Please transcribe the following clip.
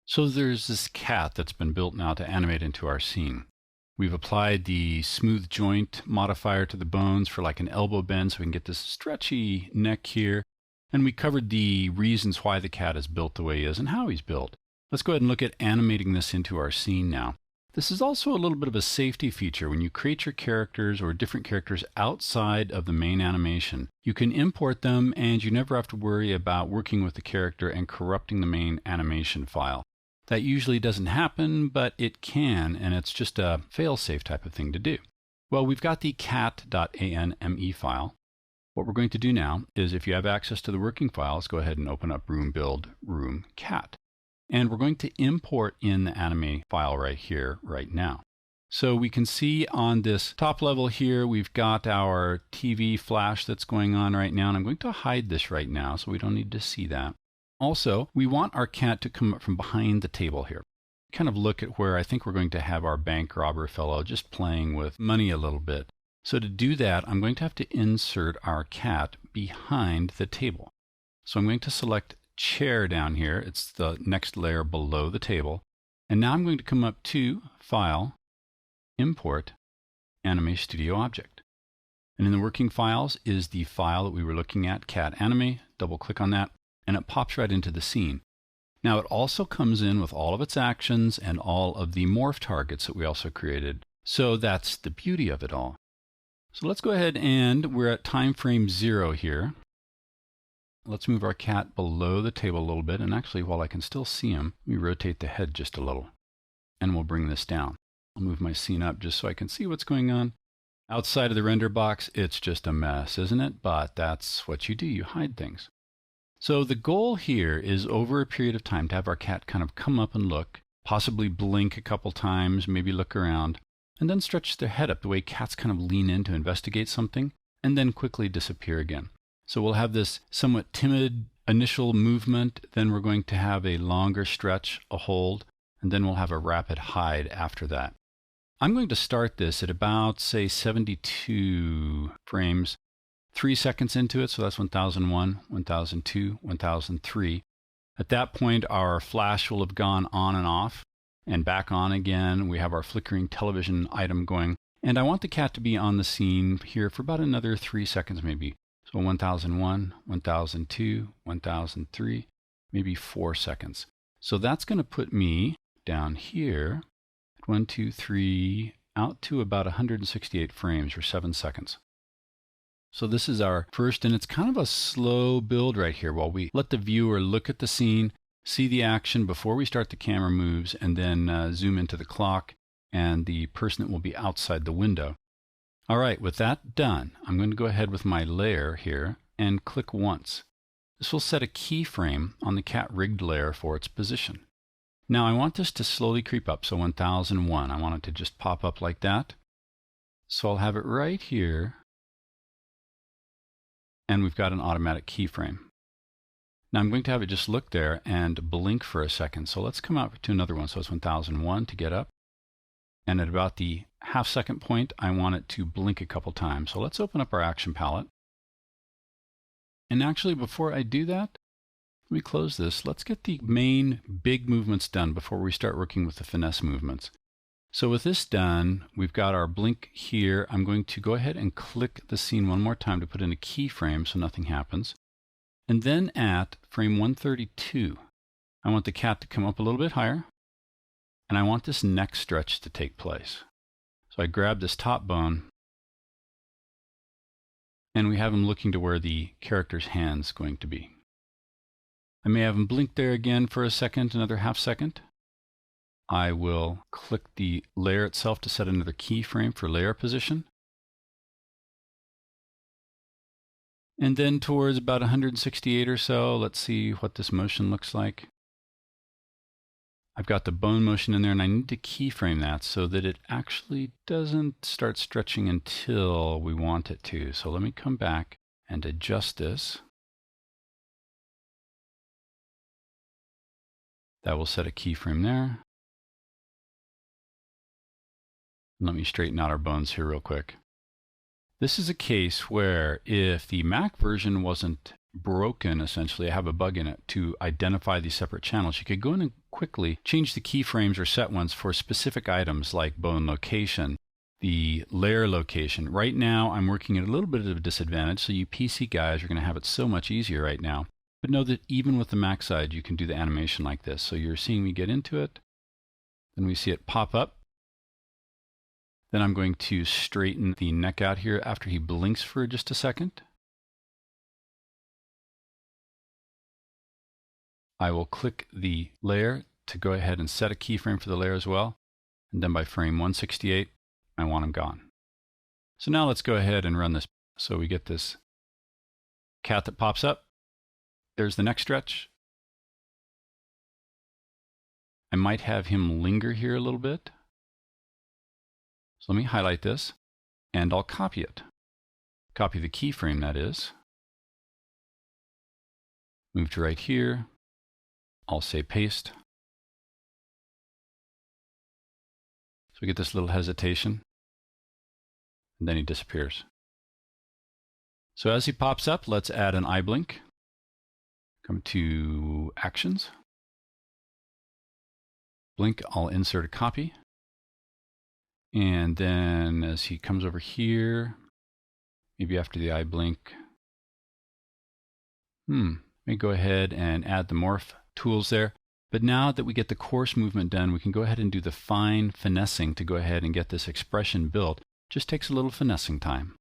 So there's this cat that's been built now to animate into our scene. We've applied the smooth joint modifier to the bones for like an elbow bend so we can get this stretchy neck here. And we covered the reasons why the cat is built the way he is and how he's built. Let's go ahead and look at animating this into our scene now. This is also a little bit of a safety feature. When you create your characters or different characters outside of the main animation, you can import them and you never have to worry about working with the character and corrupting the main animation file. That usually doesn't happen, but it can, and it's just a fail-safe type of thing to do. Well, we've got the cat.anime file. What we're going to do now is, if you have access to the working files, go ahead and open up Room Build Room Cat. And we're going to import in the anime file right here, right now. So we can see on this top level here, we've got our TV flash that's going on right now, and I'm going to hide this right now so we don't need to see that. Also, we want our cat to come up from behind the table here. Kind of look at where I think we're going to have our bank robber fellow just playing with money a little bit. So to do that, I'm going to have to insert our cat behind the table. So I'm going to select chair down here. It's the next layer below the table. And now I'm going to come up to File, Import, Anime Studio Object. And in the working files is the file that we were looking at, cat anime. Double click on that, and it pops right into the scene. Now it also comes in with all of its actions and all of the morph targets that we also created. So that's the beauty of it all. So let's go ahead and we're at time frame 0 here. Let's move our cat below the table a little bit. And actually, while I can still see him, let me rotate the head just a little. And we'll bring this down. I'll move my scene up just so I can see what's going on. Outside of the render box, it's just a mess, isn't it? But that's what you do. You hide things. So the goal here is over a period of time to have our cat kind of come up and look, possibly blink a couple times, maybe look around, and then stretch their head up the way cats kind of lean in to investigate something, and then quickly disappear again. So we'll have this somewhat timid initial movement, then we're going to have a longer stretch, a hold, and then we'll have a rapid hide after that. I'm going to start this at about, say, 72 frames. 3 seconds into it, so that's 1001, 1002, 1003. At that point, our flash will have gone on and off and back on again. We have our flickering television item going. And I want the cat to be on the scene here for about another 3 seconds maybe. So 1001, 1002, 1003, maybe 4 seconds. So that's going to put me down here at 1, 2, 3, out to about 168 frames or 7 seconds. So this is our first, and it's kind of a slow build right here while we let the viewer look at the scene, see the action before we start the camera moves, and then zoom into the clock and the person that will be outside the window. All right, with that done, I'm going to go ahead with my layer here and click once. This will set a keyframe on the cat rigged layer for its position. Now I want this to slowly creep up, so 1001. I want it to just pop up like that. So I'll have it right here. And we've got an automatic keyframe. Now I'm going to have it just look there and blink for a second. So let's come out to another one. So it's 1001 to get up. And at about the half-second point, I want it to blink a couple times. So let's open up our action palette. And actually, before I do that, let me close this. Let's get the main big movements done before we start working with the finesse movements. So with this done, we've got our blink here. I'm going to go ahead and click the scene one more time to put in a keyframe so nothing happens. And then at frame 132, I want the cat to come up a little bit higher. And I want this neck stretch to take place. So I grab this top bone. And we have him looking to where the character's hand's going to be. I may have him blink there again for a second, another half second. I will click the layer itself to set another keyframe for layer position. And then towards about 168 or so, let's see what this motion looks like. I've got the bone motion in there, and I need to keyframe that so that it actually doesn't start stretching until we want it to. So let me come back and adjust this. That will set a keyframe there. Let me straighten out our bones here real quick. This is a case where if the Mac version wasn't broken, essentially. I have a bug in it to identify these separate channels. You could go in and quickly change the keyframes or set ones for specific items like bone location, the layer location. Right now, I'm working at a little bit of a disadvantage, so you PC guys are going to have it so much easier right now. But know that even with the Mac side, you can do the animation like this. So you're seeing me get into it, then we see it pop up. Then I'm going to straighten the neck out here after he blinks for just a second. I will click the layer to go ahead and set a keyframe for the layer as well. And then by frame 168, I want him gone. So now let's go ahead and run this. So we get this cat that pops up. There's the neck stretch. I might have him linger here a little bit. So let me highlight this, and I'll copy it. Copy the keyframe, that is. Move to right here. I'll say paste. So we get this little hesitation, and then he disappears. So as he pops up, let's add an eye blink. Come to Actions. Blink, I'll insert a copy. And then as he comes over here, maybe after the eye blink, let me go ahead and add the morph tools there. But now that we get the coarse movement done, we can go ahead and do the fine finessing to go ahead and get this expression built. Just takes a little finessing time.